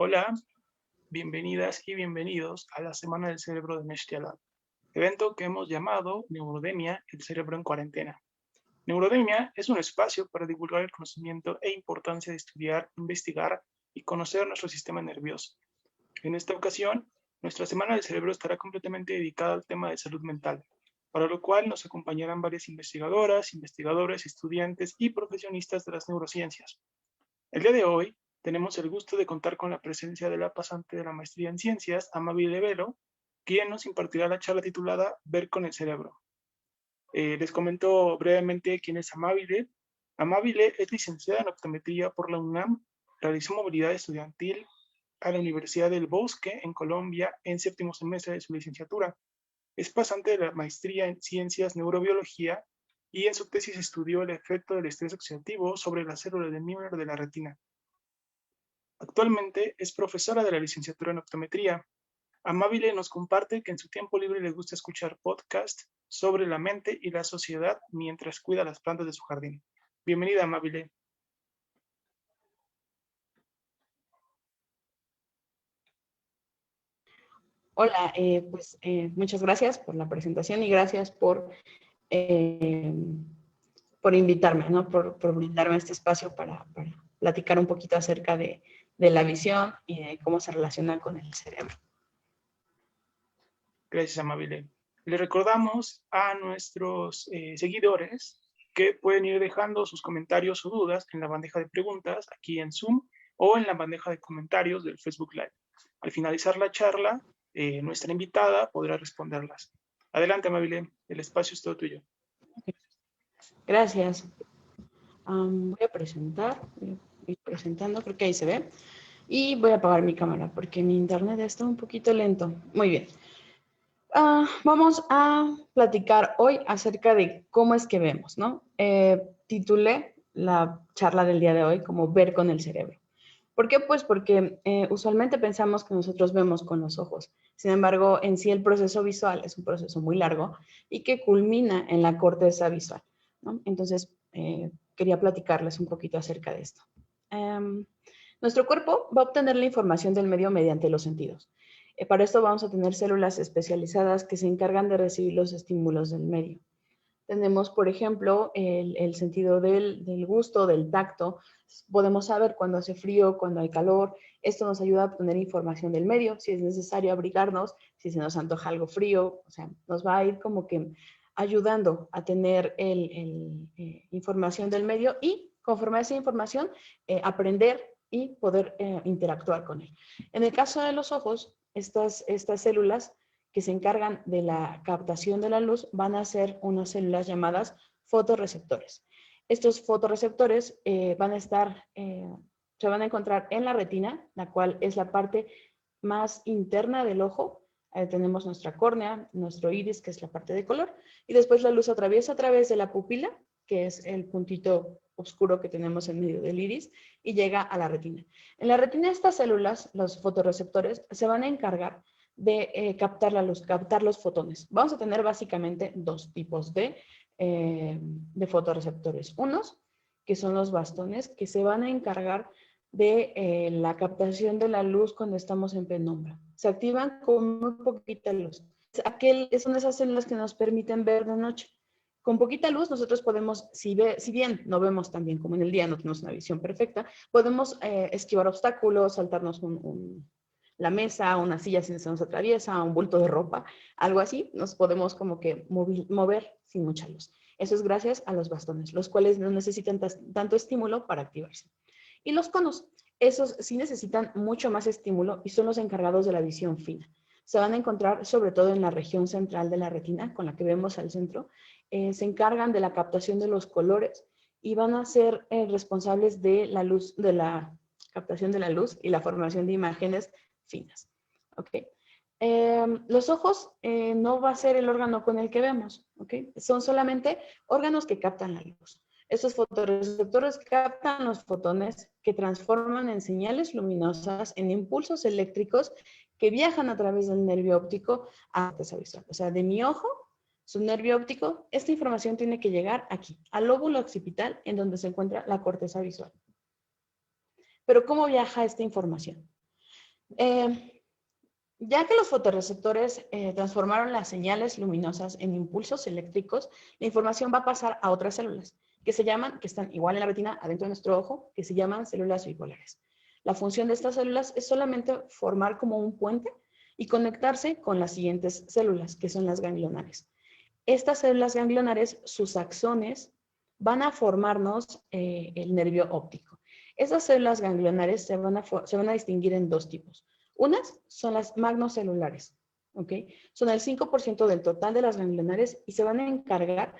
Hola, bienvenidas y bienvenidos a la Semana del Cerebro de Meshtialab, evento que hemos llamado Neurodemia, el cerebro en cuarentena. Neurodemia es un espacio para divulgar el conocimiento e importancia de estudiar, investigar y conocer nuestro sistema nervioso. En esta ocasión, nuestra Semana del Cerebro estará completamente dedicada al tema de salud mental, para lo cual nos acompañarán varias investigadoras, investigadores, estudiantes y profesionistas de las neurociencias. El día de hoy tenemos el gusto de contar con la presencia de la pasante de la maestría en ciencias, Amabile Velo, quien nos impartirá la charla titulada Ver con el cerebro. Les comento brevemente quién es Amabile. Amabile es licenciada en optometría por la UNAM, realizó movilidad estudiantil a la Universidad del Bosque en Colombia en séptimo semestre de su licenciatura. Es pasante de la maestría en ciencias neurobiología y en su tesis estudió el efecto del estrés oxidativo sobre las células de Müller de la retina. Actualmente es profesora de la licenciatura en optometría. Amabile nos comparte que en su tiempo libre le gusta escuchar podcasts sobre la mente y la sociedad mientras cuida las plantas de su jardín. Bienvenida, Amabile. Hola, muchas gracias por la presentación y gracias eh, por invitarme, ¿no? Por brindarme este espacio para platicar un poquito acerca de la visión y de cómo se relaciona con el cerebro. Gracias, Amabile. Le recordamos a nuestros seguidores que pueden ir dejando sus comentarios o dudas en la bandeja de preguntas aquí en Zoom o en la bandeja de comentarios del Facebook Live. Al finalizar la charla, nuestra invitada podrá responderlas. Adelante, Amabile, el espacio es todo tuyo. Gracias. Voy a ir presentando, creo que ahí se ve. Y voy a apagar mi cámara porque mi internet está un poquito lento. Muy bien. Vamos a platicar hoy acerca de cómo es que vemos, ¿no? Titulé la charla del día de hoy como ver con el cerebro. ¿Por qué? Pues porque usualmente pensamos que nosotros vemos con los ojos. Sin embargo, en sí el proceso visual es un proceso muy largo y que culmina en la corteza visual, ¿no? Entonces, quería platicarles un poquito acerca de esto. Nuestro cuerpo va a obtener la información del medio mediante los sentidos. Para esto vamos a tener células especializadas que se encargan de recibir los estímulos del medio. Tenemos, por ejemplo, el sentido del gusto, del tacto. Podemos saber cuando hace frío, cuando hay calor. Esto nos ayuda a obtener información del medio, si es necesario abrigarnos, si se nos antoja algo frío. O sea, nos va a ir como que ayudando a tener información del medio y conforme a esa información, aprender y poder interactuar con él. En el caso de los ojos, estas células que se encargan de la captación de la luz van a ser unas células llamadas fotorreceptores. Estos fotorreceptores se van a encontrar en la retina, la cual es la parte más interna del ojo. Tenemos nuestra córnea, nuestro iris, que es la parte de color, y después la luz atraviesa a través de la pupila, que es el puntito oscuro que tenemos en medio del iris, y llega a la retina. En la retina estas células, los fotorreceptores, se van a encargar de captar la luz, captar los fotones. Vamos a tener básicamente dos tipos de fotorreceptores. Unos, que son los bastones, que se van a encargar de la captación de la luz cuando estamos en penumbra. Se activan con muy poquita luz. Son esas células que nos permiten ver de noche. Con poquita luz nosotros podemos, si bien no vemos tan bien como en el día, no tenemos una visión perfecta, podemos esquivar obstáculos, saltarnos la mesa, una silla si se nos atraviesa, un bulto de ropa, algo así, nos podemos como que mover sin mucha luz. Eso es gracias a los bastones, los cuales no necesitan tanto estímulo para activarse. Y los conos, esos sí necesitan mucho más estímulo y son los encargados de la visión fina. Se van a encontrar sobre todo en la región central de la retina, con la que vemos al centro. Se encargan de la captación de los colores y van a ser responsables de la luz, de la captación de la luz y la formación de imágenes finas. ¿Ok? Los ojos no va a ser el órgano con el que vemos. ¿Ok? Son solamente órganos que captan la luz. Estos fotorreceptores captan los fotones que transforman en señales luminosas, en impulsos eléctricos que viajan a través del nervio óptico a la corteza visual. O sea, de mi ojo, su nervio óptico, esta información tiene que llegar aquí, al lóbulo occipital, en donde se encuentra la corteza visual. Pero ¿cómo viaja esta información? Ya que los fotorreceptores transformaron las señales luminosas en impulsos eléctricos, la información va a pasar a otras células que están igual en la retina, adentro de nuestro ojo, que se llaman células bipolares. La función de estas células es solamente formar como un puente y conectarse con las siguientes células, que son las ganglionares. Estas células ganglionares, sus axones, van a formarnos el nervio óptico. Estas células ganglionares se van a distinguir en dos tipos. Unas son las magnocelulares, ¿ok? Son el 5% del total de las ganglionares y se van a encargar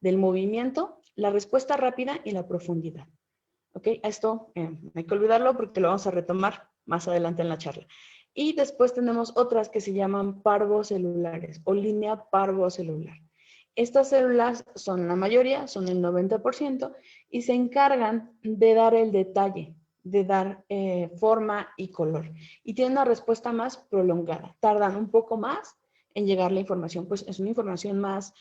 del movimiento, la respuesta rápida y la profundidad. ¿Ok? Esto no hay que olvidarlo porque lo vamos a retomar más adelante en la charla. Y después tenemos otras que se llaman parvocelulares o línea parvocelular. Estas células son la mayoría, son el 90%, y se encargan de dar el detalle, de dar forma y color. Y tienen una respuesta más prolongada. Tardan un poco más en llegar la información, pues es una información más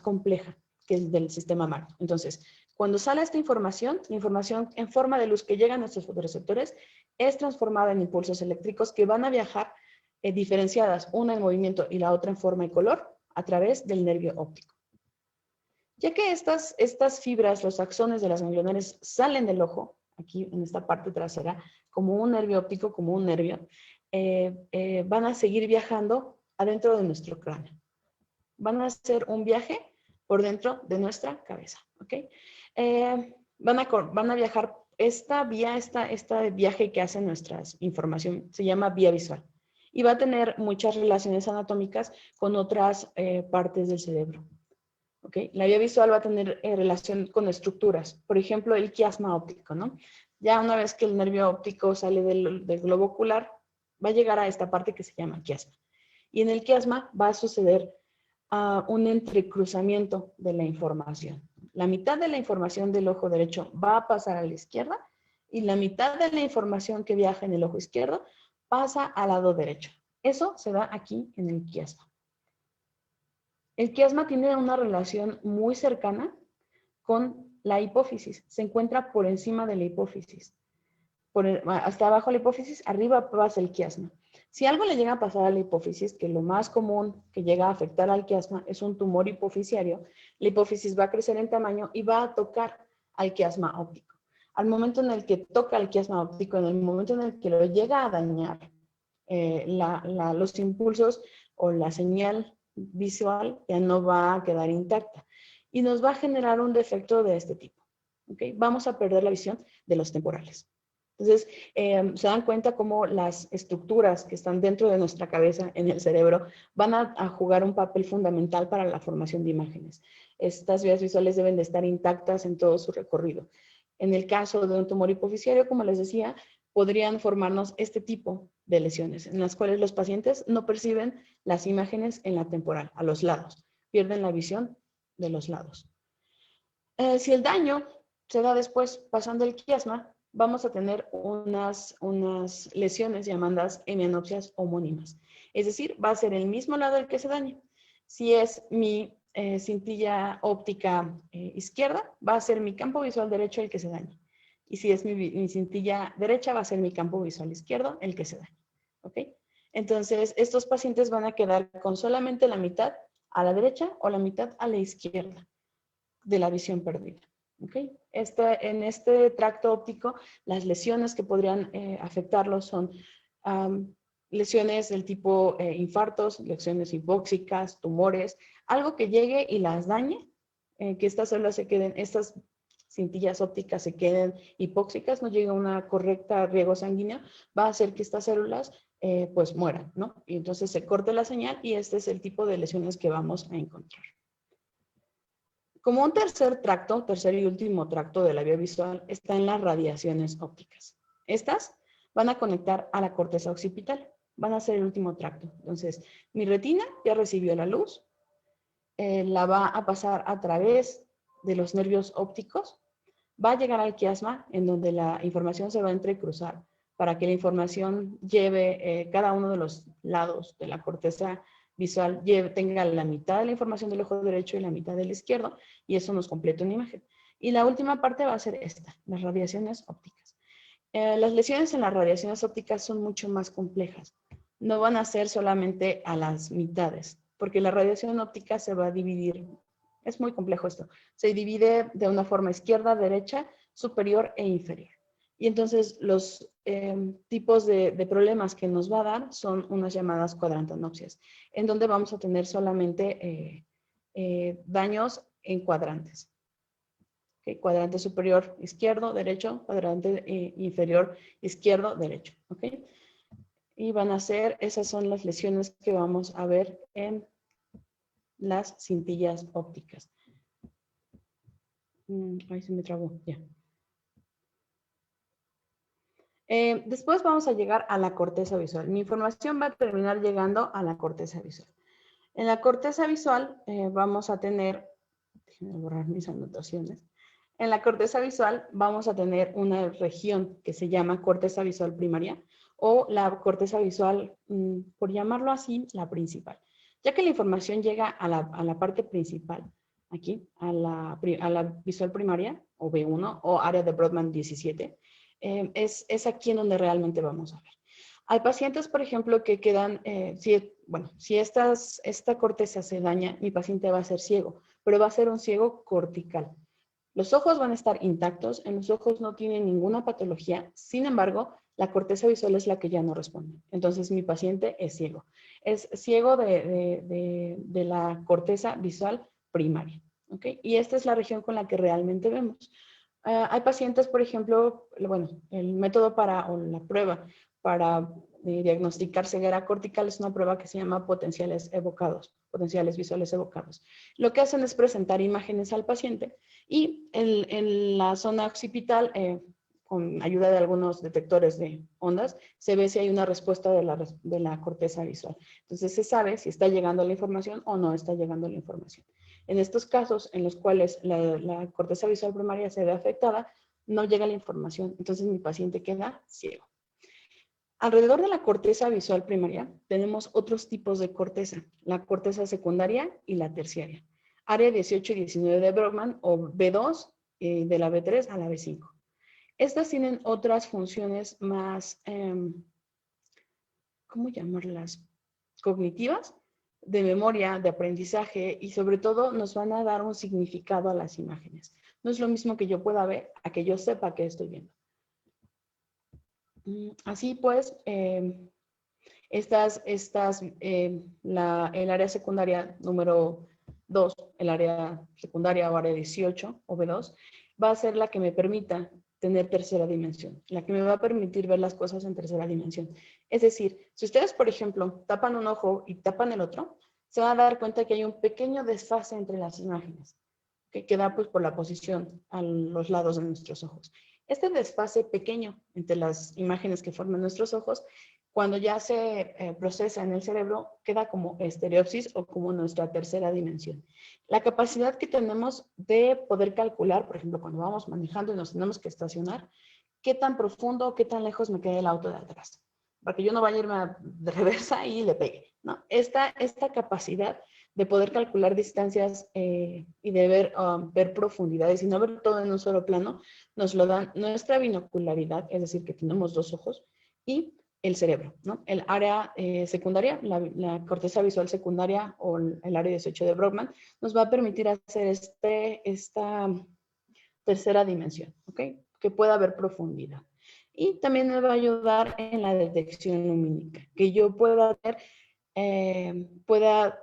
compleja que el del sistema magno. Entonces, cuando sale esta información, la información en forma de luz que llega a nuestros fotorreceptores es transformada en impulsos eléctricos que van a viajar diferenciadas, una en movimiento y la otra en forma y color, a través del nervio óptico. Ya que estas fibras, los axones de las ganglionares, salen del ojo, aquí en esta parte trasera, como un nervio óptico, como un nervio, van a seguir viajando adentro de nuestro cráneo. Van a hacer un viaje por dentro de nuestra cabeza, ¿ok? Van a viajar esta vía, este viaje que hace nuestra información, se llama vía visual. Y va a tener muchas relaciones anatómicas con otras partes del cerebro. ¿Okay? La vía visual va a tener relación con estructuras, por ejemplo, el quiasma óptico, ¿no? Ya una vez que el nervio óptico sale del globo ocular, va a llegar a esta parte que se llama quiasma. Y en el quiasma va a suceder un entrecruzamiento de la información. La mitad de la información del ojo derecho va a pasar a la izquierda y la mitad de la información que viaja en el ojo izquierdo pasa al lado derecho. Eso se da aquí en el quiasma. El quiasma tiene una relación muy cercana con la hipófisis. Se encuentra por encima de la hipófisis. Hasta abajo de la hipófisis, arriba pasa el quiasma. Si algo le llega a pasar a la hipófisis, que lo más común que llega a afectar al quiasma es un tumor hipofisiario, la hipófisis va a crecer en tamaño y va a tocar al quiasma óptico. Al momento en el que toca el quiasma óptico, en el momento en el que lo llega a dañar, los impulsos o la señal visual ya no va a quedar intacta y nos va a generar un defecto de este tipo. ¿Okay? Vamos a perder la visión de los temporales. Entonces, se dan cuenta cómo las estructuras que están dentro de nuestra cabeza, en el cerebro, van a jugar un papel fundamental para la formación de imágenes. Estas vías visuales deben de estar intactas en todo su recorrido. En el caso de un tumor hipofisiario, como les decía, podrían formarnos este tipo de lesiones, en las cuales los pacientes no perciben las imágenes en la temporal, a los lados, pierden la visión de los lados. Si el daño se da después pasando el quiasma, vamos a tener unas lesiones llamadas hemianopsias homónimas. Es decir, va a ser el mismo lado el que se dañe. Si es mi cintilla óptica izquierda, va a ser mi campo visual derecho el que se dañe. Y si es mi cintilla derecha, va a ser mi campo visual izquierdo el que se dañe. ¿Ok? Entonces, estos pacientes van a quedar con solamente la mitad a la derecha o la mitad a la izquierda de la visión perdida. ¿Okay? En este tracto óptico, las lesiones que podrían afectarlos son lesiones del tipo infartos, lesiones hipóxicas, tumores, algo que llegue y las dañe, que estas células se queden, estas cintillas ópticas se queden hipóxicas, no llegue una correcta riego sanguíneo, va a hacer que estas células pues mueran, ¿no? Y entonces se corte la señal y este es el tipo de lesiones que vamos a encontrar. Como un tercer y último tracto de la vía visual, están las radiaciones ópticas. Estas van a conectar a la corteza occipital, van a ser el último tracto. Entonces, mi retina ya recibió la luz, la va a pasar a través de los nervios ópticos, va a llegar al quiasma, en donde la información se va a entrecruzar para que la información lleve cada uno de los lados de la corteza visual, tenga la mitad de la información del ojo derecho y la mitad del izquierdo, y eso nos completa una imagen. Y la última parte va a ser esta, las radiaciones ópticas. Las lesiones en las radiaciones ópticas son mucho más complejas. No van a ser solamente a las mitades, porque la radiación óptica se va a dividir. Es muy complejo esto. Se divide de una forma izquierda, derecha, superior e inferior. Y entonces los tipos de problemas que nos va a dar son unas llamadas cuadrantanopsias, en donde vamos a tener solamente daños en cuadrantes. Okay, cuadrante superior izquierdo, derecho, cuadrante inferior izquierdo, derecho. ¿Okay? Y van a ser, esas son las lesiones que vamos a ver en las cintillas ópticas. Ahí se me trabó, ya. Después vamos a llegar a la corteza visual. Mi información va a terminar llegando a la corteza visual. En la corteza visual vamos a tener, déjenme borrar mis anotaciones. En la corteza visual vamos a tener una región que se llama corteza visual primaria o la corteza visual, por llamarlo así, la principal. Ya que la información llega a la parte principal, aquí, a la visual primaria o B1 o área de Brodmann 17, es aquí en donde realmente vamos a ver. Hay pacientes, por ejemplo, que quedan, si esta corteza se daña, mi paciente va a ser ciego, pero va a ser un ciego cortical. Los ojos van a estar intactos, en los ojos no tienen ninguna patología, sin embargo, la corteza visual es la que ya no responde. Entonces, mi paciente es ciego. Es ciego de la corteza visual primaria. ¿Okay? Y esta es la región con la que realmente vemos. Hay pacientes, por ejemplo, el método o la prueba para diagnosticar ceguera cortical es una prueba que se llama potenciales visuales evocados. Lo que hacen es presentar imágenes al paciente y en la zona occipital, con ayuda de algunos detectores de ondas, se ve si hay una respuesta de la corteza visual. Entonces se sabe si está llegando la información o no está llegando la información. En estos casos en los cuales la corteza visual primaria se ve afectada, no llega la información, entonces mi paciente queda ciego. Alrededor de la corteza visual primaria tenemos otros tipos de corteza, la corteza secundaria y la terciaria. Área 18 y 19 de Brodmann o B2 de la B3 a la B5. Estas tienen otras funciones más, ¿cómo llamarlas? Cognitivas, de memoria, de aprendizaje y sobre todo nos van a dar un significado a las imágenes. No es lo mismo que yo pueda ver a que yo sepa qué estoy viendo. Así pues, el área secundaria número 2, el área secundaria o área 18 o B2, va a ser la que me permita tener tercera dimensión, la que me va a permitir ver las cosas en tercera dimensión. Es decir, si ustedes, por ejemplo, tapan un ojo y tapan el otro, se van a dar cuenta que hay un pequeño desfase entre las imágenes, que da pues por la posición a los lados de nuestros ojos. Este desfase pequeño entre las imágenes que forman nuestros ojos, cuando ya se procesa en el cerebro, queda como estereopsis o como nuestra tercera dimensión. La capacidad que tenemos de poder calcular, por ejemplo, cuando vamos manejando y nos tenemos que estacionar, qué tan profundo o qué tan lejos me queda el auto de atrás, para que yo no vaya a irme de reversa y le pegue, ¿no? Esta capacidad de poder calcular distancias y de ver profundidades y no ver todo en un solo plano, nos lo dan nuestra binocularidad, es decir, que tenemos dos ojos, y el cerebro, ¿no? El área secundaria, la corteza visual secundaria o el área 18 de Brodmann, nos va a permitir hacer esta tercera dimensión, ¿ok? Que pueda haber profundidad. Y también me va a ayudar en la detección lumínica, que yo pueda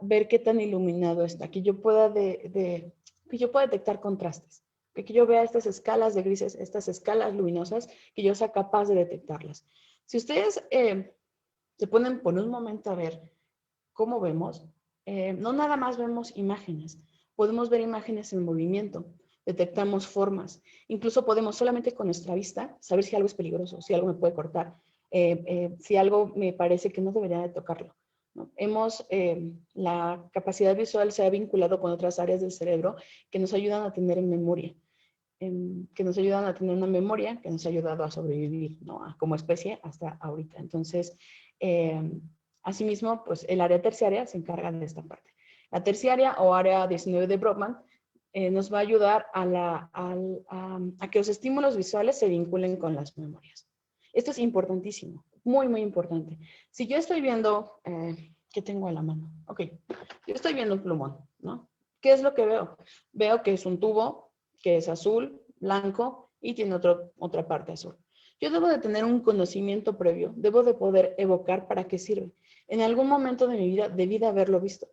ver qué tan iluminado está, que yo pueda detectar contrastes, que yo vea estas escalas de grises, estas escalas luminosas, que yo sea capaz de detectarlas. Si ustedes se ponen por un momento a ver cómo vemos, no nada más vemos imágenes, podemos ver imágenes en movimiento, detectamos formas, incluso podemos solamente con nuestra vista saber si algo es peligroso, si algo me puede cortar, si algo me parece que no debería de tocarlo, ¿no? La capacidad visual se ha vinculado con otras áreas del cerebro que nos ayudan a tener memoria, que nos ayudan a tener una memoria que nos ha ayudado a sobrevivir, ¿no? Como especie hasta ahorita. Entonces, asimismo, pues el área terciaria se encarga de esta parte. La terciaria o área 19 de Brodmann nos va a ayudar a que los estímulos visuales se vinculen con las memorias. Esto es importantísimo, muy, muy importante. Si yo estoy viendo, ¿qué tengo a la mano? Ok, yo estoy viendo un plumón, ¿no? ¿Qué es lo que veo? Veo que es un tubo, que es azul, blanco y tiene otra parte azul. Yo debo de tener un conocimiento previo, debo de poder evocar para qué sirve. En algún momento de mi vida debí de haberlo visto,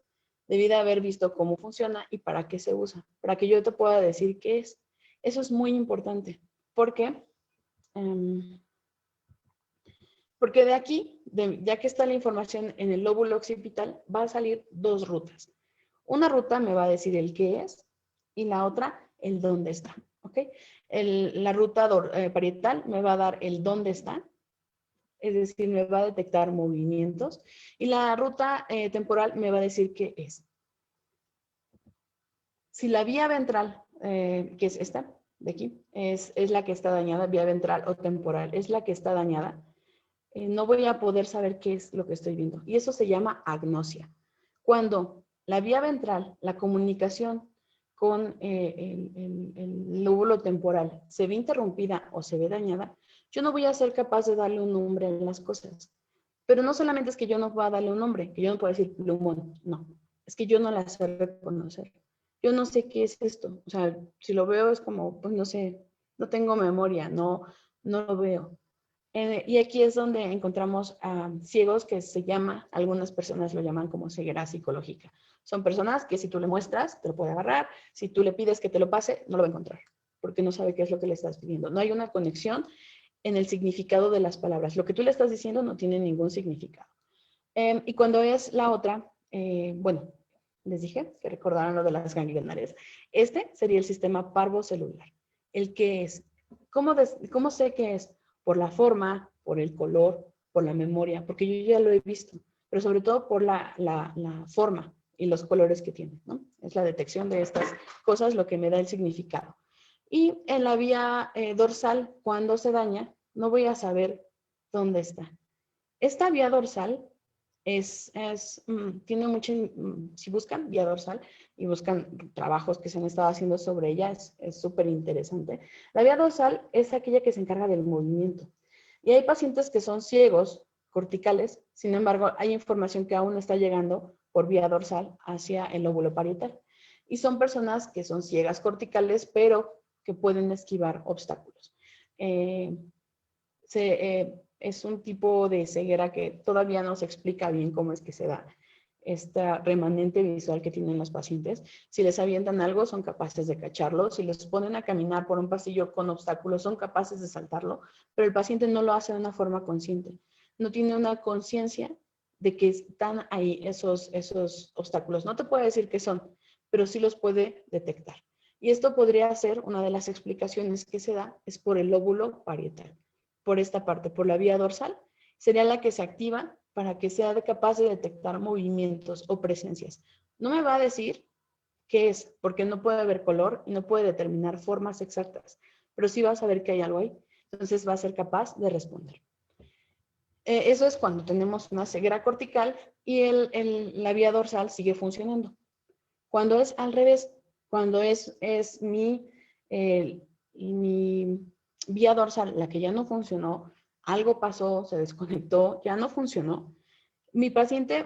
debí de haber visto cómo funciona y para qué se usa, para que yo te pueda decir qué es. Eso es muy importante, porque, porque de aquí, ya que está la información en el lóbulo occipital, va a salir dos rutas. Una ruta me va a decir el qué es y la otra el dónde está, ¿ok? La ruta parietal me va a dar el dónde está, es decir, me va a detectar movimientos, y la ruta temporal me va a decir qué es. Si la vía ventral, que es esta de aquí, es la que está dañada, vía ventral o temporal, es la que está dañada, no voy a poder saber qué es lo que estoy viendo. Y eso se llama agnosia. Cuando la vía ventral, la comunicación con el lóbulo temporal se ve interrumpida o se ve dañada, yo no voy a ser capaz de darle un nombre a las cosas. Pero no solamente es que yo no pueda darle un nombre, que yo no puedo decir plumón, no. Es que yo no la sé reconocer. Yo no sé qué es esto. O sea, si lo veo es como, pues no sé, no tengo memoria, no lo veo. Y aquí es donde encontramos a ciegos que se llama, algunas personas lo llaman como ceguera psicológica. Son personas que si tú le muestras, te lo puede agarrar. Si tú le pides que te lo pase, no lo va a encontrar, porque no sabe qué es lo que le estás pidiendo. No hay una conexión en el significado de las palabras. Lo que tú le estás diciendo no tiene ningún significado. Y cuando es la otra, bueno, les dije que recordaran lo de las ganglionarias. Este sería el sistema parvocelular. ¿El qué es? ¿Cómo sé qué es? Por la forma, por el color, por la memoria, porque yo ya lo he visto, pero sobre todo por la forma y los colores que tiene, ¿no? Es la detección de estas cosas lo que me da el significado. Y en la vía dorsal, cuando se daña, no voy a saber dónde está. Esta vía dorsal tiene mucho, si buscan vía dorsal y buscan trabajos que se han estado haciendo sobre ella, es súper interesante. La vía dorsal es aquella que se encarga del movimiento. Y hay pacientes que son ciegos corticales, sin embargo, hay información que aún está llegando por vía dorsal hacia el lóbulo parietal. Y son personas que son ciegas corticales, pero que pueden esquivar obstáculos. Es un tipo de ceguera que todavía no se explica bien cómo es que se da esta remanente visual que tienen los pacientes. Si les avientan algo, son capaces de cacharlo. Si les ponen a caminar por un pasillo con obstáculos, son capaces de saltarlo, pero el paciente no lo hace de una forma consciente. No tiene una conciencia de que están ahí esos obstáculos. No te puede decir qué son, pero sí los puede detectar. Y esto podría ser una de las explicaciones que se da, es por el lóbulo parietal, por esta parte, por la vía dorsal, sería la que se activa para que sea capaz de detectar movimientos o presencias. No me va a decir qué es, porque no puede ver color y no puede determinar formas exactas, pero sí va a saber que hay algo ahí. Entonces va a ser capaz de responder. Eso es cuando tenemos una ceguera cortical y la vía dorsal sigue funcionando. Cuando es al revés, cuando es mi vía dorsal la que ya no funcionó, algo pasó, se desconectó, ya no funcionó, mi paciente,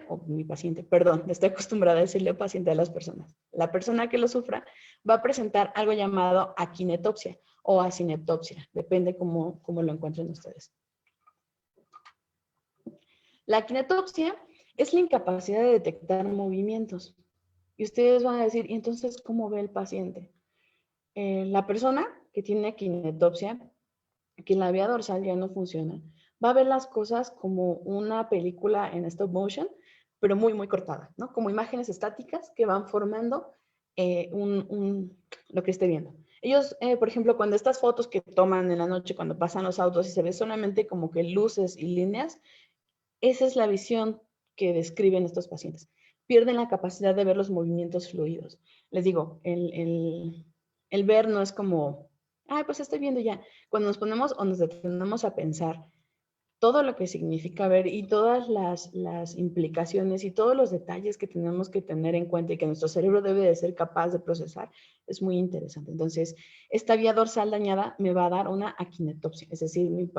perdón, estoy acostumbrada a decirle paciente a las personas. La persona que lo sufra va a presentar algo llamado akinetopsia o acinetopsia, depende cómo lo encuentren ustedes. La akinetopsia es la incapacidad de detectar movimientos. Y ustedes van a decir, ¿y entonces cómo ve el paciente? La persona que tiene akinetopsia, que la vía dorsal ya no funciona, va a ver las cosas como una película en stop motion, pero muy, muy cortada, ¿no? Como imágenes estáticas que van formando lo que esté viendo. Ellos, por ejemplo, cuando estas fotos que toman en la noche, cuando pasan los autos y se ve solamente como que luces y líneas, esa es la visión que describen estos pacientes. Pierden la capacidad de ver los movimientos fluidos. Les digo, el ver no es como, ay, pues estoy viendo ya. Cuando nos ponemos o nos detenemos a pensar todo lo que significa ver y todas las implicaciones y todos los detalles que tenemos que tener en cuenta y que nuestro cerebro debe de ser capaz de procesar, es muy interesante. Entonces, esta vía dorsal dañada me va a dar una akinetopsia, es decir,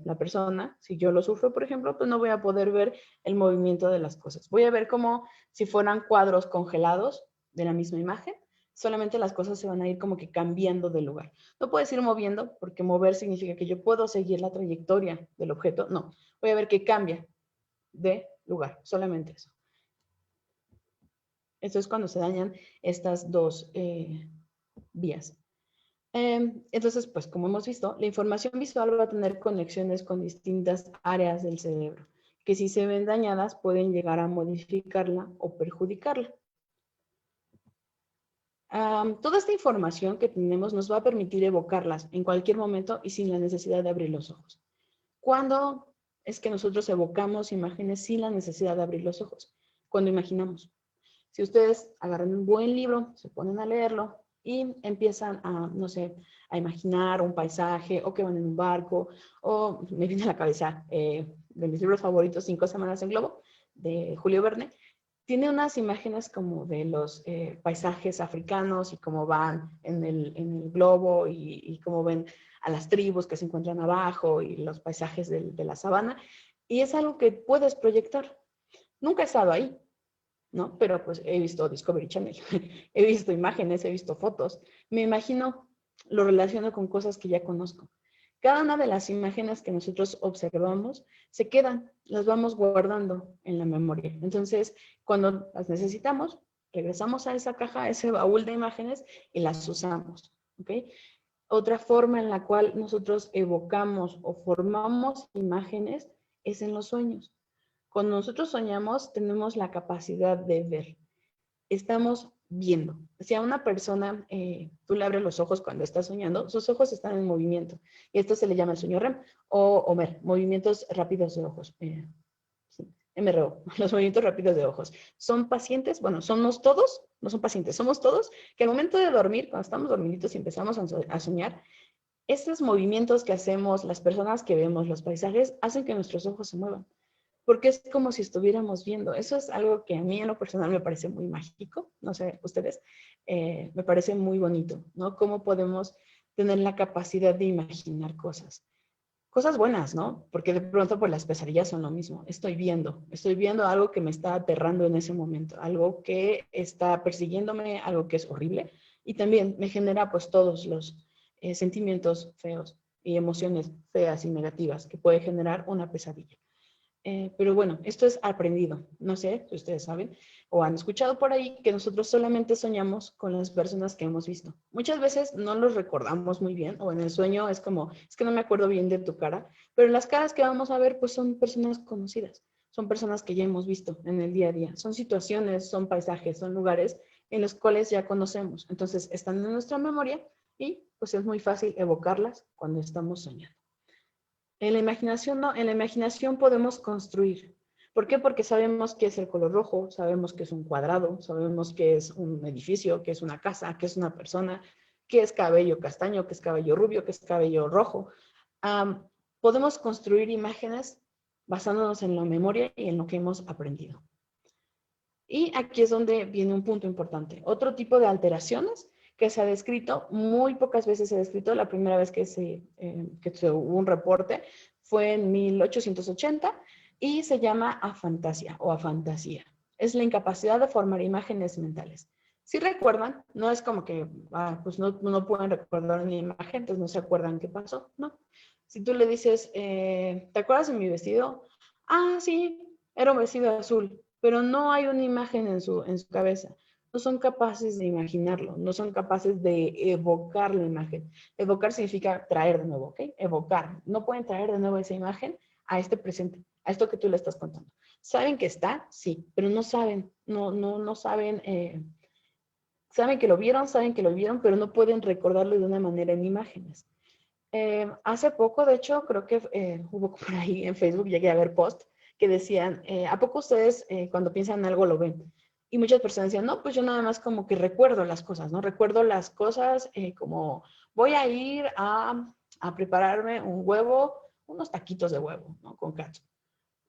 la persona, si yo lo sufro, por ejemplo, pues no voy a poder ver el movimiento de las cosas. Voy a ver como si fueran cuadros congelados de la misma imagen, solamente las cosas se van a ir como que cambiando de lugar. No puedes ir moviendo, porque mover significa que yo puedo seguir la trayectoria del objeto. No, voy a ver que cambia de lugar, solamente eso. Esto es cuando se dañan estas dos vías. Entonces, pues como hemos visto, la información visual va a tener conexiones con distintas áreas del cerebro, que si se ven dañadas pueden llegar a modificarla o perjudicarla. Toda esta información que tenemos nos va a permitir evocarlas en cualquier momento y sin la necesidad de abrir los ojos. ¿Cuándo es que nosotros evocamos imágenes sin la necesidad de abrir los ojos? Cuando imaginamos. Si ustedes agarran un buen libro, se ponen a leerlo y empiezan a, no sé, a imaginar un paisaje o que van en un barco, o me viene a la cabeza de mis libros favoritos, 5 semanas en globo, de Julio Verne. Tiene unas imágenes como de los paisajes africanos y cómo van en el globo y cómo ven a las tribus que se encuentran abajo y los paisajes de la sabana. Y es algo que puedes proyectar. Nunca he estado ahí, ¿no? Pero pues he visto Discovery Channel, he visto imágenes, he visto fotos. Me imagino, lo relaciono con cosas que ya conozco. Cada una de las imágenes que nosotros observamos se quedan, las vamos guardando en la memoria. Entonces, cuando las necesitamos, regresamos a esa caja, a ese baúl de imágenes y las usamos. ¿Ok? Otra forma en la cual nosotros evocamos o formamos imágenes es en los sueños. Cuando nosotros soñamos, tenemos la capacidad de ver. Estamos viendo. Si a una persona tú le abres los ojos cuando está soñando, sus ojos están en movimiento. Y esto se le llama el sueño REM o OMER, movimientos rápidos de ojos. Sí, MRO, los movimientos rápidos de ojos. Son pacientes, bueno, somos todos, no son pacientes, somos todos, que al momento de dormir, cuando estamos dormiditos y empezamos a soñar, estos movimientos que hacemos, las personas que vemos, los paisajes, hacen que nuestros ojos se muevan. Porque es como si estuviéramos viendo. Eso es algo que a mí en lo personal me parece muy mágico, no sé, ustedes, me parece muy bonito, ¿no? Cómo podemos tener la capacidad de imaginar cosas. Cosas buenas, ¿no? Porque de pronto pues las pesadillas son lo mismo. Estoy viendo algo que me está aterrando en ese momento, algo que está persiguiéndome, algo que es horrible y también me genera pues todos los sentimientos feos y emociones feas y negativas que puede generar una pesadilla. Pero bueno, esto es aprendido. No sé si ustedes saben o han escuchado por ahí que nosotros solamente soñamos con las personas que hemos visto. Muchas veces no los recordamos muy bien o en el sueño es como, es que no me acuerdo bien de tu cara, pero las caras que vamos a ver pues son personas conocidas, son personas que ya hemos visto en el día a día, son situaciones, son paisajes, son lugares en los cuales ya conocemos. Entonces están en nuestra memoria y pues es muy fácil evocarlas cuando estamos soñando. En la imaginación no, en la imaginación podemos construir. ¿Por qué? Porque sabemos qué es el color rojo, sabemos qué es un cuadrado, sabemos qué es un edificio, qué es una casa, qué es una persona, qué es cabello castaño, qué es cabello rubio, qué es cabello rojo. Podemos construir imágenes basándonos en la memoria y en lo que hemos aprendido. Y aquí es donde viene un punto importante. Otro tipo de alteraciones que se ha descrito, muy pocas veces se ha descrito, la primera vez que se hubo un reporte fue en 1880 y se llama afantasia o afantasía. Es la incapacidad de formar imágenes mentales. Si recuerdan, no es como que pues no pueden recordar una imagen, entonces no se acuerdan qué pasó, no. Si tú le dices, ¿te acuerdas de mi vestido? Ah, sí, era un vestido azul, pero no hay una imagen en su cabeza. No son capaces de imaginarlo, no son capaces de evocar la imagen. Evocar significa traer de nuevo, ¿ok? Evocar. No pueden traer de nuevo esa imagen a este presente, a esto que tú le estás contando. ¿Saben que está? Sí, pero no saben, no saben, saben que lo vieron, pero no pueden recordarlo de una manera en imágenes. Hace poco, de hecho, creo que hubo por ahí en Facebook, llegué a ver post que decían, ¿a poco ustedes cuando piensan en algo lo ven? Y muchas personas decían, no, pues yo nada más como que recuerdo las cosas, ¿no? Recuerdo las cosas como voy a ir a prepararme un huevo, unos taquitos de huevo, ¿no? Con catsup.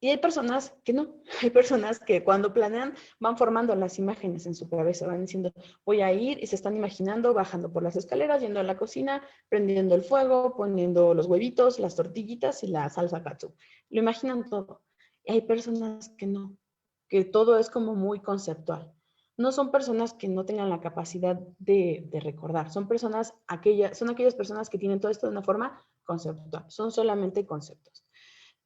Y hay personas que no, hay personas que cuando planean van formando las imágenes en su cabeza, van diciendo, voy a ir, y se están imaginando bajando por las escaleras, yendo a la cocina, prendiendo el fuego, poniendo los huevitos, las tortillitas y la salsa katsu. Lo imaginan todo. Y hay personas que no, que todo es como muy conceptual. No son personas que no tengan la capacidad de recordar, son aquellas personas que tienen todo esto de una forma conceptual, son solamente conceptos.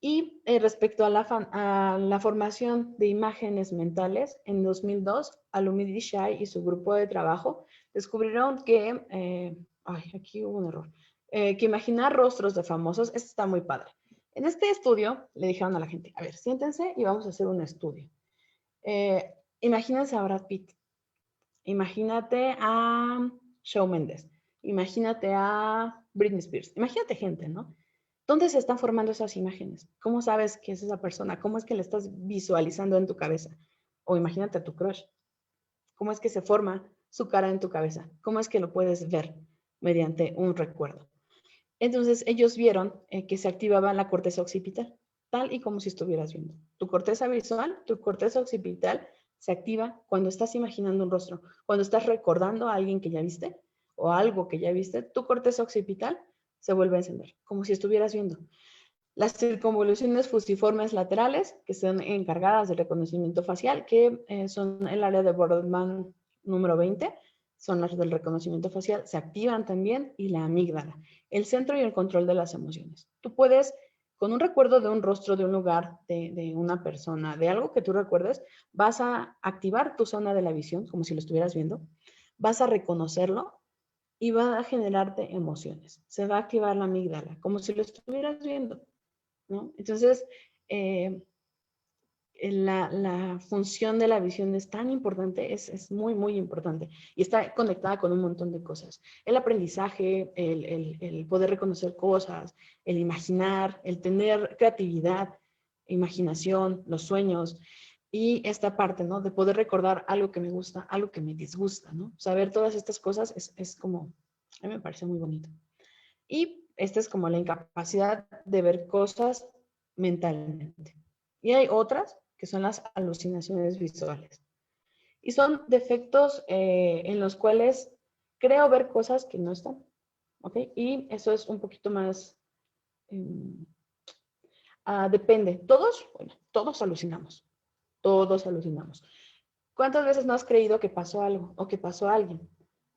Y respecto a la formación de imágenes mentales, en 2002, Alumni Shai y su grupo de trabajo descubrieron que, aquí hubo un error, que imaginar rostros de famosos, esto está muy padre. En este estudio le dijeron a la gente, a ver, siéntense y vamos a hacer un estudio. Imagínense a Brad Pitt, imagínate a Shawn Mendes, imagínate a Britney Spears, imagínate gente, ¿no? ¿Dónde se están formando esas imágenes? ¿Cómo sabes que es esa persona? ¿Cómo es que la estás visualizando en tu cabeza? O imagínate a tu crush. ¿Cómo es que se forma su cara en tu cabeza? ¿Cómo es que lo puedes ver mediante un recuerdo? Entonces ellos vieron que se activaba la corteza occipital, tal y como si estuvieras viendo. Tu corteza visual, tu corteza occipital se activa cuando estás imaginando un rostro, cuando estás recordando a alguien que ya viste o algo que ya viste, tu corteza occipital se vuelve a encender, como si estuvieras viendo. Las circunvoluciones fusiformes laterales, que son encargadas del reconocimiento facial, que son el área de Brodmann número 20, son las del reconocimiento facial, se activan también, y la amígdala, el centro y el control de las emociones. Tú puedes, con un recuerdo de un rostro, de un lugar, de una persona, de algo que tú recuerdes, vas a activar tu zona de la visión, como si lo estuvieras viendo, vas a reconocerlo, y va a generarte emociones. Se va a activar la amígdala, como si lo estuvieras viendo, ¿no? Entonces, la función de la visión es tan importante, es muy, muy importante. Y está conectada con un montón de cosas. El aprendizaje, el poder reconocer cosas, el imaginar, el tener creatividad, imaginación, los sueños. Y esta parte, ¿no? De poder recordar algo que me gusta, algo que me disgusta, ¿no? Saber todas estas cosas es como, a mí me parece muy bonito. Y esta es como la incapacidad de ver cosas mentalmente. Y hay otras que son las alucinaciones visuales. Y son defectos en los cuales creo ver cosas que no están. ¿Ok? Y eso es un poquito más... depende. Todos alucinamos. Todos alucinamos. ¿Cuántas veces no has creído que pasó algo o que pasó a alguien?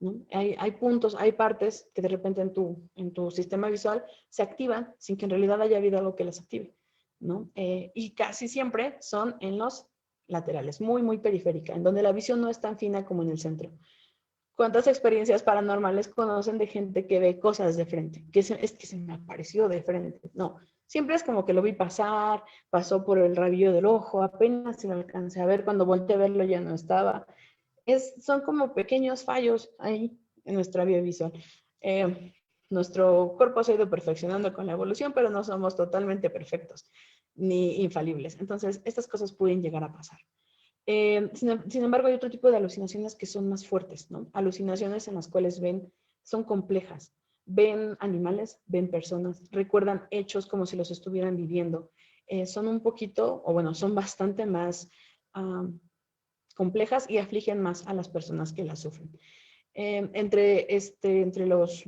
¿No? Hay puntos, hay partes que de repente en tu sistema visual se activan sin que en realidad haya habido algo que las active, ¿no? Y casi siempre son en los laterales, muy, muy periférica, en donde la visión no es tan fina como en el centro. ¿Cuántas experiencias paranormales conocen de gente que ve cosas de frente? Es que se me apareció de frente. No, siempre es como que lo vi pasar, pasó por el rabillo del ojo, apenas se lo alcancé a ver, cuando volteé a verlo ya no estaba. Son como pequeños fallos ahí en nuestra vía visual. Nuestro cuerpo se ha ido perfeccionando con la evolución, pero no somos totalmente perfectos ni infalibles. Entonces, estas cosas pueden llegar a pasar. Sin embargo, hay otro tipo de alucinaciones que son más fuertes, ¿no? Alucinaciones en las cuales son complejas. Ven animales, ven personas, recuerdan hechos como si los estuvieran viviendo. Son un poquito, o bueno, son bastante más complejas y afligen más a las personas que las sufren. Entre los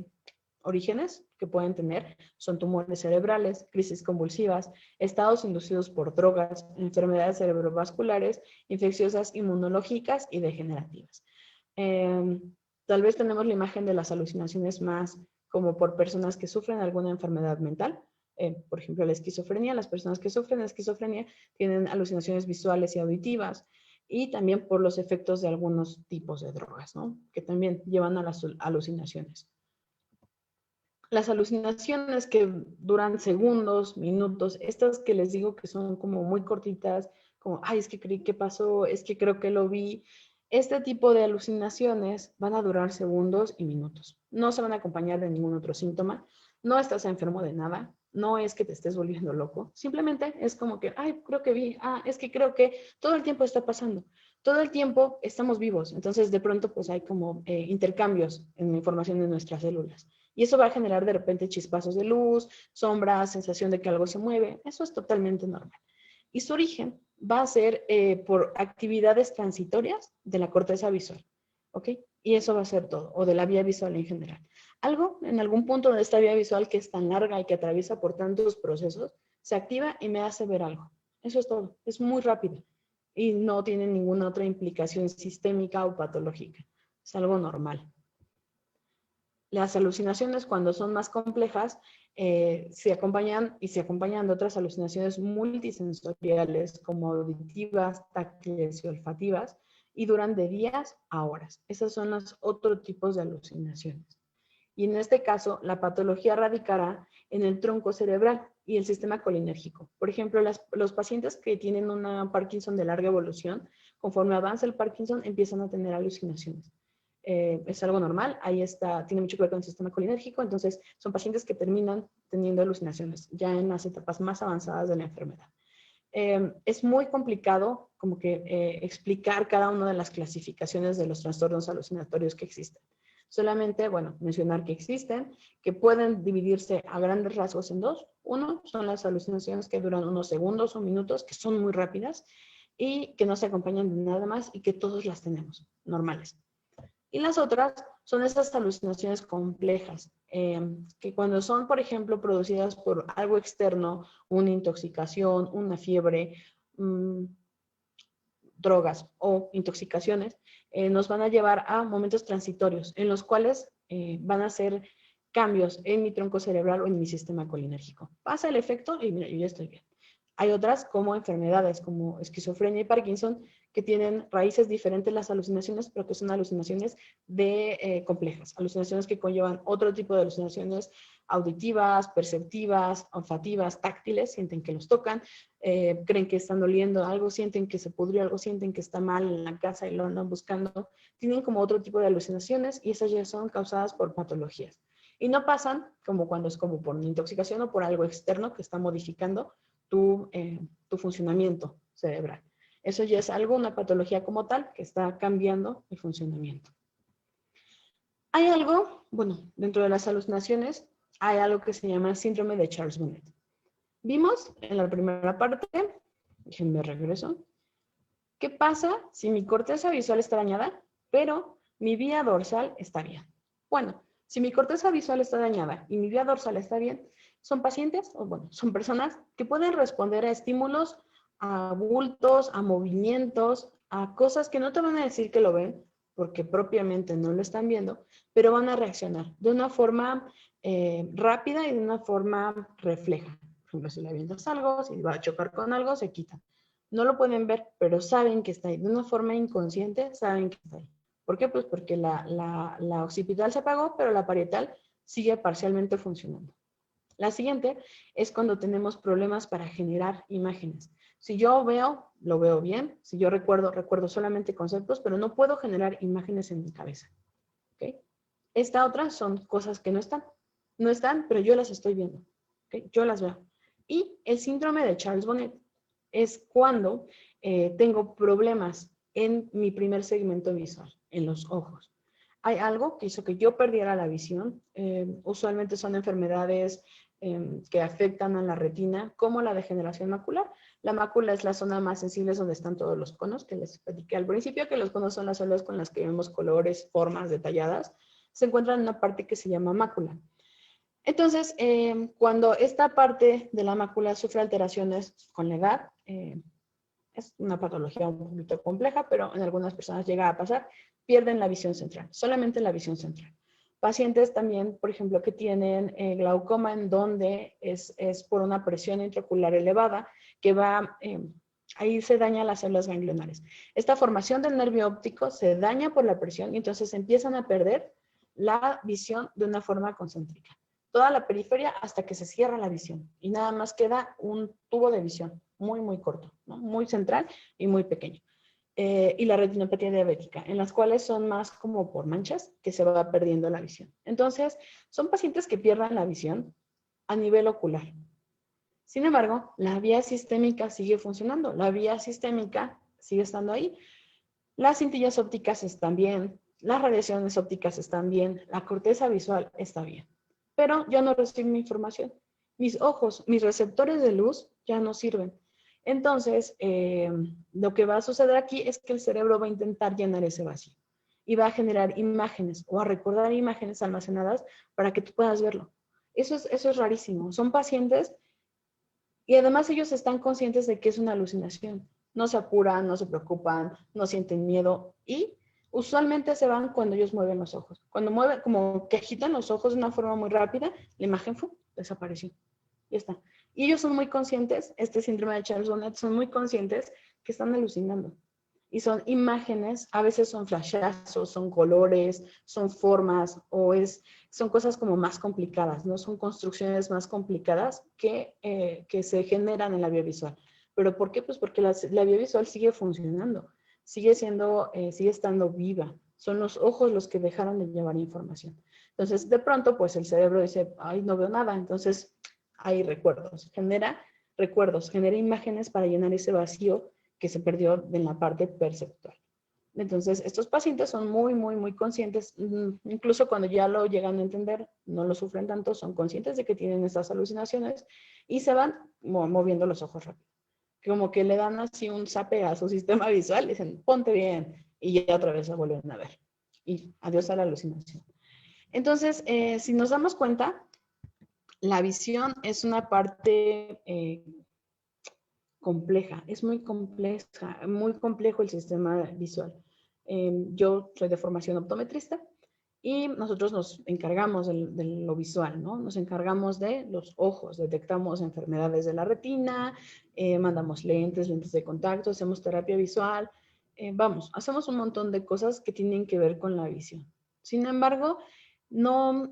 orígenes que pueden tener son tumores cerebrales, crisis convulsivas, estados inducidos por drogas, enfermedades cerebrovasculares, infecciosas, inmunológicas y degenerativas. Tal vez tenemos la imagen de las alucinaciones más como por personas que sufren alguna enfermedad mental. Por ejemplo, la esquizofrenia. Las personas que sufren esquizofrenia tienen alucinaciones visuales y auditivas, y también por los efectos de algunos tipos de drogas, ¿no? Que también llevan a las alucinaciones. Las alucinaciones que duran segundos, minutos, estas que les digo que son como muy cortitas, como, ay, es que creí que pasó, es que creo que lo vi. Este tipo de alucinaciones van a durar segundos y minutos. No se van a acompañar de ningún otro síntoma. No estás enfermo de nada. No es que te estés volviendo loco. Simplemente es como que, ay, creo que vi. Es que creo que todo el tiempo está pasando. Todo el tiempo estamos vivos. Entonces, de pronto, pues hay como intercambios en la información de nuestras células. Y eso va a generar de repente chispazos de luz, sombras, sensación de que algo se mueve. Eso es totalmente normal. Y su origen va a ser por actividades transitorias de la corteza visual, ¿ok? Y eso va a ser todo, o de la vía visual en general. Algo, en algún punto de esta vía visual que es tan larga y que atraviesa por tantos procesos, se activa y me hace ver algo. Eso es todo, es muy rápido y no tiene ninguna otra implicación sistémica o patológica. Es algo normal. Las alucinaciones, cuando son más complejas, se acompañan de otras alucinaciones multisensoriales como auditivas, táctiles y olfativas y duran de días a horas. Esos son los otros tipos de alucinaciones. Y en este caso, la patología radicará en el tronco cerebral y el sistema colinérgico. Por ejemplo, los pacientes que tienen una Parkinson de larga evolución, conforme avanza el Parkinson, empiezan a tener alucinaciones. Es algo normal, ahí está, tiene mucho que ver con el sistema colinérgico, entonces son pacientes que terminan teniendo alucinaciones ya en las etapas más avanzadas de la enfermedad. Es muy complicado como que explicar cada una de las clasificaciones de los trastornos alucinatorios que existen. Solamente, bueno, mencionar que existen, que pueden dividirse a grandes rasgos en dos. Uno son las alucinaciones que duran unos segundos o minutos, que son muy rápidas y que no se acompañan de nada más y que todos las tenemos, normales. Y las otras son esas alucinaciones complejas, que cuando son, por ejemplo, producidas por algo externo, una intoxicación, una fiebre, drogas o intoxicaciones, nos van a llevar a momentos transitorios en los cuales van a ser cambios en mi tronco cerebral o en mi sistema colinérgico. Pasa el efecto y mira, yo ya estoy bien. Hay otras como enfermedades como esquizofrenia y Parkinson que tienen raíces diferentes las alucinaciones, pero que son alucinaciones complejas, alucinaciones que conllevan otro tipo de alucinaciones auditivas, perceptivas, olfativas, táctiles, sienten que los tocan, creen que están oliendo algo, sienten que se pudrió algo, sienten que está mal en la casa y lo andan buscando, tienen como otro tipo de alucinaciones y esas ya son causadas por patologías. Y no pasan como cuando es como por una intoxicación o por algo externo que está modificando tu funcionamiento cerebral. Eso ya es algo, una patología como tal, que está cambiando el funcionamiento. Hay algo, bueno, dentro de las alucinaciones, hay algo que se llama síndrome de Charles-Bonnet. Vimos en la primera parte, déjenme regreso, ¿qué pasa si mi corteza visual está dañada, pero mi vía dorsal está bien? Bueno, si mi corteza visual está dañada y mi vía dorsal está bien, son pacientes, o bueno, son personas que pueden responder a estímulos, a bultos, a movimientos, a cosas que no te van a decir que lo ven, porque propiamente no lo están viendo, pero van a reaccionar de una forma rápida y de una forma refleja. Por ejemplo, si le avientas algo, si va a chocar con algo, se quita. No lo pueden ver, pero saben que está ahí. De una forma inconsciente, saben que está ahí. ¿Por qué? Pues porque la occipital se apagó, pero la parietal sigue parcialmente funcionando. La siguiente es cuando tenemos problemas para generar imágenes. Si yo veo, lo veo bien. Si yo recuerdo solamente conceptos, pero no puedo generar imágenes en mi cabeza. ¿Okay? Esta otra son cosas que no están. No están, pero yo las estoy viendo. ¿Okay? Yo las veo. Y el síndrome de Charles-Bonnet es cuando tengo problemas en mi primer segmento visual, en los ojos. Hay algo que hizo que yo perdiera la visión. Usualmente son enfermedades que afectan a la retina, como la degeneración macular. La mácula es la zona más sensible, donde están todos los conos, que les platiqué al principio, que los conos son las células con las que vemos colores, formas detalladas. Se encuentran en una parte que se llama mácula. Entonces, cuando esta parte de la mácula sufre alteraciones con la edad, es una patología un poquito compleja, pero en algunas personas llega a pasar, pierden la visión central, solamente la visión central. Pacientes también, por ejemplo, que tienen glaucoma, en donde es por una presión intraocular elevada, que va, ahí se dañan las células ganglionares. Esta formación del nervio óptico se daña por la presión y entonces empiezan a perder la visión de una forma concéntrica. Toda la periferia hasta que se cierra la visión y nada más queda un tubo de visión muy, muy corto, ¿no? Muy central y muy pequeño. Y la retinopatía diabética, en las cuales son más como por manchas que se va perdiendo la visión. Entonces, son pacientes que pierdan la visión a nivel ocular. Sin embargo, la vía sistémica sigue funcionando, la vía sistémica sigue estando ahí. Las cintillas ópticas están bien, las radiaciones ópticas están bien, la corteza visual está bien. pero ya no reciben información. Mis ojos, mis receptores de luz ya no sirven. Entonces, lo que va a suceder aquí es que el cerebro va a intentar llenar ese vacío y va a generar imágenes o a recordar imágenes almacenadas para que tú puedas verlo. Eso es rarísimo. Son pacientes y además ellos están conscientes de que es una alucinación. No se apuran, no se preocupan, no sienten miedo y usualmente se van cuando ellos mueven los ojos. Cuando mueven, como que agitan los ojos de una forma muy rápida, la imagen desapareció. Ya está. Y ellos son muy conscientes, este síndrome de Charles-Bonnet, son muy conscientes que están alucinando. Y son imágenes, a veces son flashazos, son colores, son formas, son cosas como más complicadas, ¿no? Son construcciones más complicadas que se generan en la vía visual. ¿Pero por qué? Pues porque la vía visual sigue funcionando, sigue estando viva. Son los ojos los que dejaron de llevar información. Entonces, de pronto, pues el cerebro dice, ay, no veo nada. Entonces, hay recuerdos, genera imágenes para llenar ese vacío que se perdió en la parte perceptual. Entonces, estos pacientes son muy, muy, muy conscientes, incluso cuando ya lo llegan a entender, no lo sufren tanto, son conscientes de que tienen estas alucinaciones y se van moviendo los ojos rápido. Como que le dan así un zape a su sistema visual y dicen, ponte bien, y ya otra vez se vuelven a ver. Y adiós a la alucinación. Entonces, si nos damos cuenta, la visión es una parte compleja, es muy compleja, muy complejo el sistema visual. Yo soy de formación optometrista y nosotros nos encargamos de lo visual, ¿no? Nos encargamos de los ojos, detectamos enfermedades de la retina, mandamos lentes de contacto, hacemos terapia visual, hacemos un montón de cosas que tienen que ver con la visión. Sin embargo, no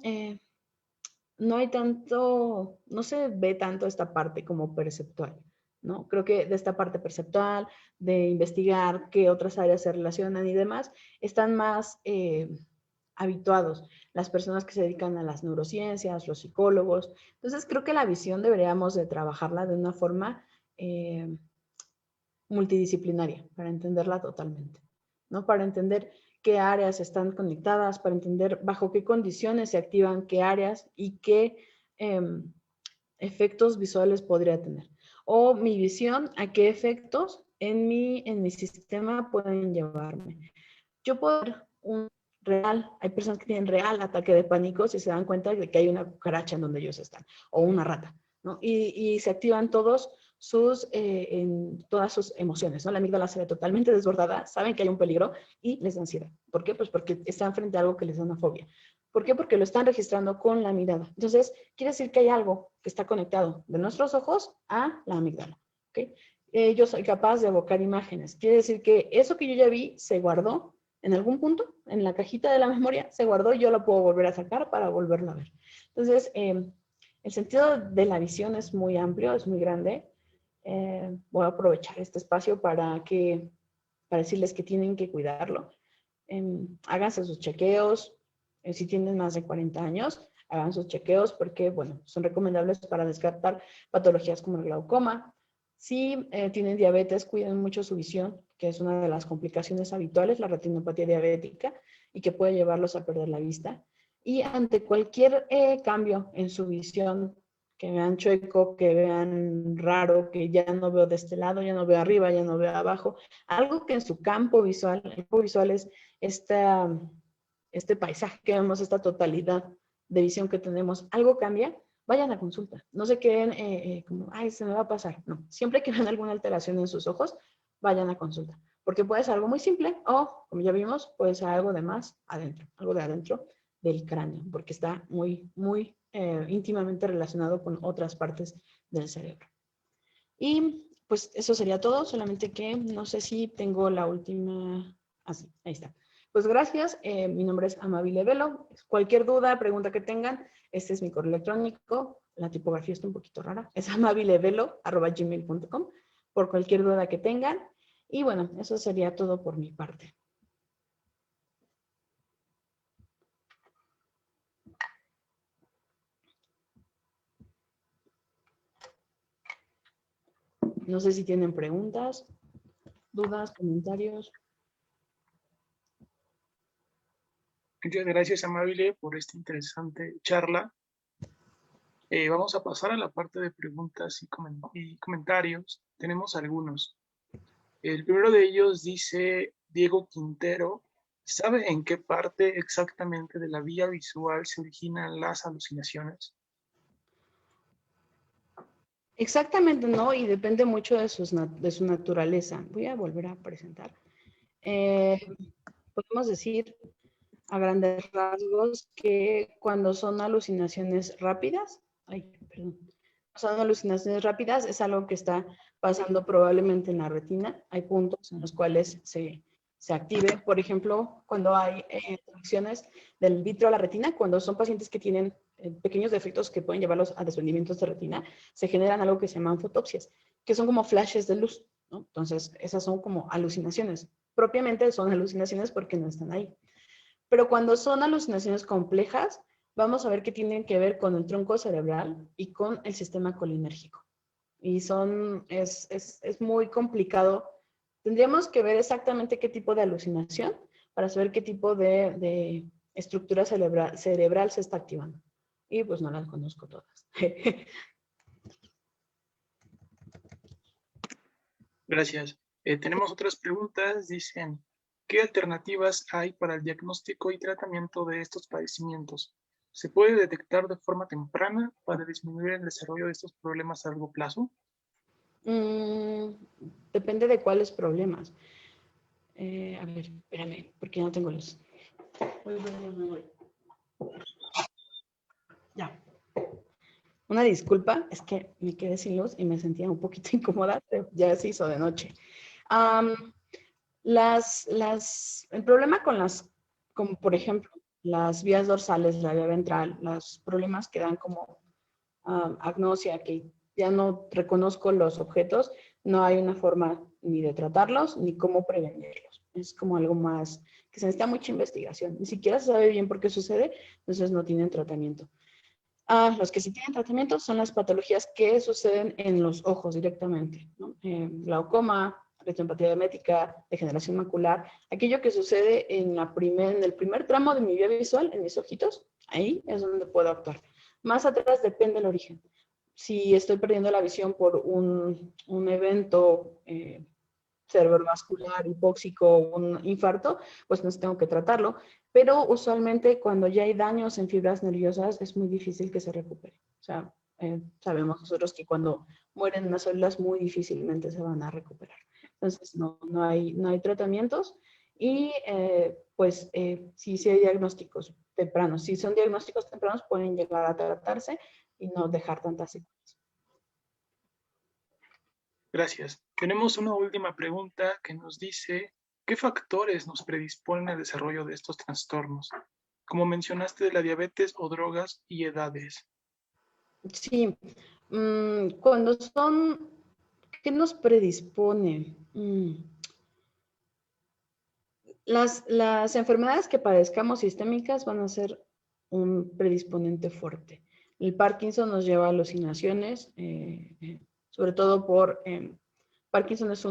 hay tanto, no se ve tanto esta parte como perceptual, ¿no? Creo que de esta parte perceptual, de investigar qué otras áreas se relacionan y demás, están más habituados las personas que se dedican a las neurociencias, los psicólogos. Entonces, creo que la visión deberíamos de trabajarla de una forma multidisciplinaria para entenderla totalmente, ¿no? Para entender qué áreas están conectadas, para entender bajo qué condiciones se activan qué áreas y qué efectos visuales podría tener. O mi visión, a qué efectos en mi sistema pueden llevarme. Yo puedo ver hay personas que tienen real ataque de pánico si se dan cuenta de que hay una cucaracha en donde ellos están, o una rata, ¿no? Y se activan todas sus emociones, ¿no? La amígdala se ve totalmente desbordada, saben que hay un peligro y les da ansiedad. ¿Por qué? Pues porque están frente a algo que les da una fobia. ¿Por qué? Porque lo están registrando con la mirada. Entonces, quiere decir que hay algo que está conectado de nuestros ojos a la amígdala, ¿ok? Yo soy capaz de evocar imágenes. Quiere decir que eso que yo ya vi se guardó en algún punto, en la cajita de la memoria, se guardó y yo lo puedo volver a sacar para volverlo a ver. Entonces, el sentido de la visión es muy amplio, es muy grande. Voy a aprovechar este espacio para decirles que tienen que cuidarlo. Háganse sus chequeos. Si tienen más de 40 años, hagan sus chequeos porque, bueno, son recomendables para descartar patologías como el glaucoma. Si tienen diabetes, cuiden mucho su visión, que es una de las complicaciones habituales, la retinopatía diabética, y que puede llevarlos a perder la vista. Y ante cualquier cambio en su visión, que vean chueco, que vean raro, que ya no veo de este lado, ya no veo arriba, ya no veo abajo, algo que en su campo visual, el campo visual es este paisaje que vemos, esta totalidad de visión que tenemos, algo cambia, vayan a consulta. No se queden como, ay, se me va a pasar. No, siempre que vean alguna alteración en sus ojos, vayan a consulta. Porque puede ser algo muy simple o, como ya vimos, puede ser algo de más adentro, algo de adentro del cráneo, porque está muy, muy íntimamente relacionado con otras partes del cerebro. Y pues eso sería todo, solamente que no sé si tengo la última. Así, ahí está. Pues gracias, mi nombre es Amabile Velo. Cualquier duda, pregunta que tengan, este es mi correo electrónico. La tipografía está un poquito rara, es amabilevelo@gmail.com, por cualquier duda que tengan. Y bueno, eso sería todo por mi parte. No sé si tienen preguntas, dudas, comentarios. Muchas gracias, Amabile, por esta interesante charla. Vamos a pasar a la parte de preguntas y comentarios. Tenemos algunos. El primero de ellos dice Diego Quintero. ¿Sabe en qué parte exactamente de la vía visual se originan las alucinaciones? Exactamente no, y depende mucho de su naturaleza. Voy a volver a presentar. Podemos decir a grandes rasgos que cuando son alucinaciones rápidas, son alucinaciones rápidas, es algo que está pasando probablemente en la retina. Hay puntos en los cuales se active. Por ejemplo, cuando hay reacciones del vitro a la retina, cuando son pacientes que tienen pequeños defectos que pueden llevarlos a desprendimientos de retina, se generan algo que se llaman fotopsias, que son como flashes de luz, ¿no? Entonces, esas son como alucinaciones. Propiamente son alucinaciones porque no están ahí. Pero cuando son alucinaciones complejas, vamos a ver que tienen que ver con el tronco cerebral y con el sistema colinérgico. Y es muy complicado. Tendríamos que ver exactamente qué tipo de alucinación para saber qué tipo de estructura cerebral se está activando. Y pues no las conozco todas. Gracias. Tenemos otras preguntas. Dicen, ¿qué alternativas hay para el diagnóstico y tratamiento de estos padecimientos? ¿Se puede detectar de forma temprana para disminuir el desarrollo de estos problemas a largo plazo? Depende de cuáles problemas. A ver, espérame, porque no tengo los... Ya. Una disculpa, es que me quedé sin luz y me sentía un poquito incómoda, pero ya se hizo de noche. El problema con como por ejemplo, las vías dorsales, la vía ventral, los problemas que dan como agnosia, que ya no reconozco los objetos, no hay una forma ni de tratarlos ni cómo prevenirlos. Es como algo más que se necesita mucha investigación. Ni siquiera se sabe bien por qué sucede, entonces no tienen tratamiento. Los que sí tienen tratamiento son las patologías que suceden en los ojos directamente, ¿no? Glaucoma, retinopatía diabética, degeneración macular, aquello que sucede en el primer tramo de mi vía visual, en mis ojitos, ahí es donde puedo actuar. Más atrás depende el origen. Si estoy perdiendo la visión por un evento cerebrovascular, hipóxico, un infarto, pues no tengo que tratarlo. Pero usualmente cuando ya hay daños en fibras nerviosas es muy difícil que se recupere. O sea, sabemos nosotros que cuando mueren unas células muy difícilmente se van a recuperar. Entonces no hay tratamientos y pues sí hay diagnósticos tempranos. Si son diagnósticos tempranos pueden llegar a tratarse y no dejar tantas secuelas. Gracias. Tenemos una última pregunta que nos dice, ¿qué factores nos predisponen al desarrollo de estos trastornos? Como mencionaste de la diabetes o drogas y edades. Sí, cuando son, ¿qué nos predispone? Las enfermedades que padezcamos sistémicas van a ser un predisponente fuerte. El Parkinson nos lleva a alucinaciones, sobre todo por Parkinson es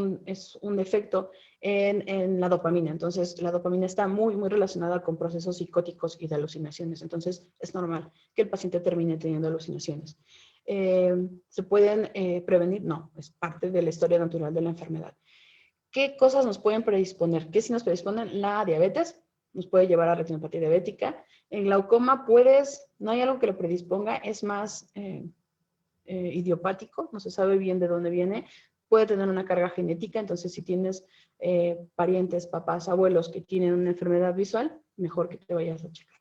un defecto en la dopamina. Entonces, la dopamina está muy relacionada con procesos psicóticos y de alucinaciones. Entonces, es normal que el paciente termine teniendo alucinaciones. ¿Se pueden prevenir? No, es parte de la historia natural de la enfermedad. ¿Qué cosas nos pueden predisponer? ¿Qué sí nos predisponen? La diabetes nos puede llevar a retinopatía diabética. En glaucoma no hay algo que lo predisponga, es más idiopático, no se sabe bien de dónde viene. Puede tener una carga genética, entonces si tienes parientes, papás, abuelos que tienen una enfermedad visual, mejor que te vayas a checar.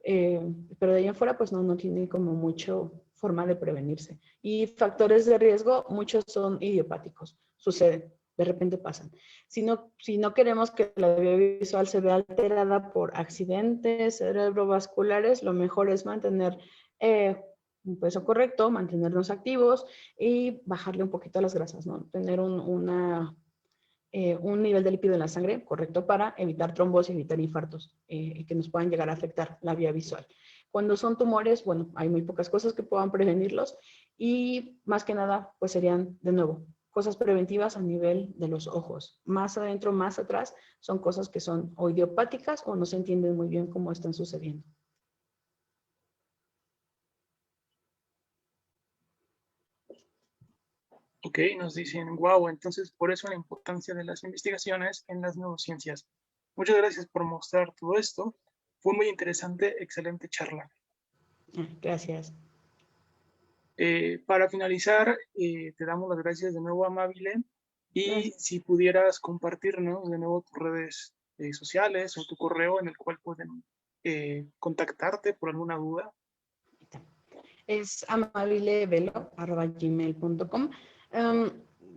Pero de ahí en fuera, pues no tiene como mucho forma de prevenirse. Y factores de riesgo, muchos son idiopáticos, suceden, de repente pasan. Si no queremos que la vía visual se vea alterada por accidentes cerebrovasculares, lo mejor es mantener un peso correcto, mantenernos activos y bajarle un poquito a las grasas, ¿no? Tener un nivel de lípido en la sangre correcto para evitar trombos y evitar infartos que nos puedan llegar a afectar la vía visual. Cuando son tumores, bueno, hay muy pocas cosas que puedan prevenirlos y más que nada, pues serían, de nuevo, cosas preventivas a nivel de los ojos. Más adentro, más atrás, son cosas que son o idiopáticas o no se entienden muy bien cómo están sucediendo. Ok, nos dicen, wow, entonces por eso la importancia de las investigaciones en las neurociencias. Muchas gracias por mostrar todo esto. Fue muy interesante, excelente charla. Gracias. Para finalizar, te damos las gracias de nuevo, Amabile, y Gracias. si pudieras compartirnos de nuevo tus redes sociales o tu correo en el cual pueden contactarte por alguna duda. Es amabilevelo@gmail.com.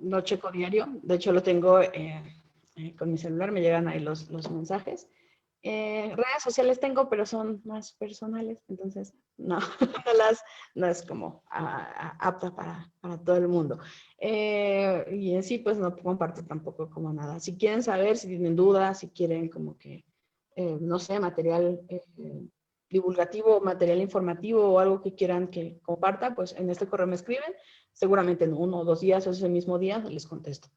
Lo checo diario. De hecho, lo tengo con mi celular. Me llegan ahí los mensajes. Redes sociales tengo, pero son más personales. Entonces, no, no es como apta para todo el mundo. Y en sí, pues no comparto tampoco como nada. Si quieren saber, si tienen dudas, si quieren como que, no sé, material divulgativo, material informativo o algo que quieran que comparta, pues en este correo me escriben. Seguramente en 1 o 2 días o ese mismo día les contesto.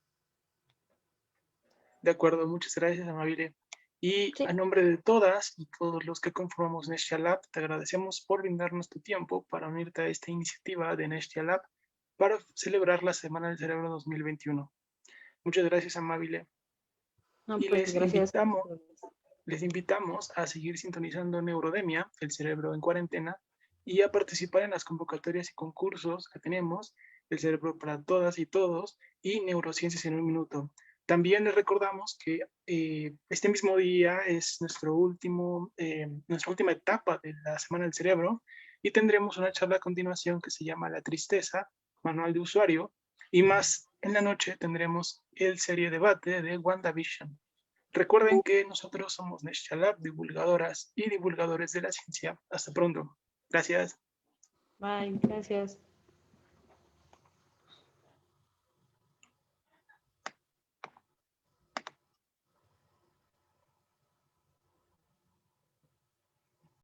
De acuerdo, muchas gracias, Amabile. Y Sí, a nombre de todas y todos los que conformamos Nestia Lab, te agradecemos por brindarnos tu tiempo para unirte a esta iniciativa de Nestia Lab para celebrar la Semana del Cerebro 2021. Muchas gracias, Amabile. no, Y pues gracias. les invitamos a seguir sintonizando Neurodemia, el cerebro en cuarentena, y a participar en las convocatorias y concursos que tenemos, El cerebro para todas y todos y Neurociencias en un minuto. También les recordamos que este mismo día es nuestra última etapa de la Semana del Cerebro y tendremos una charla a continuación que se llama La Tristeza, Manual de Usuario, y más en la noche tendremos el serie debate de WandaVision. Recuerden que nosotros somos Nestia Lab, divulgadoras y divulgadores de la ciencia. Hasta pronto. Gracias. Bye, gracias.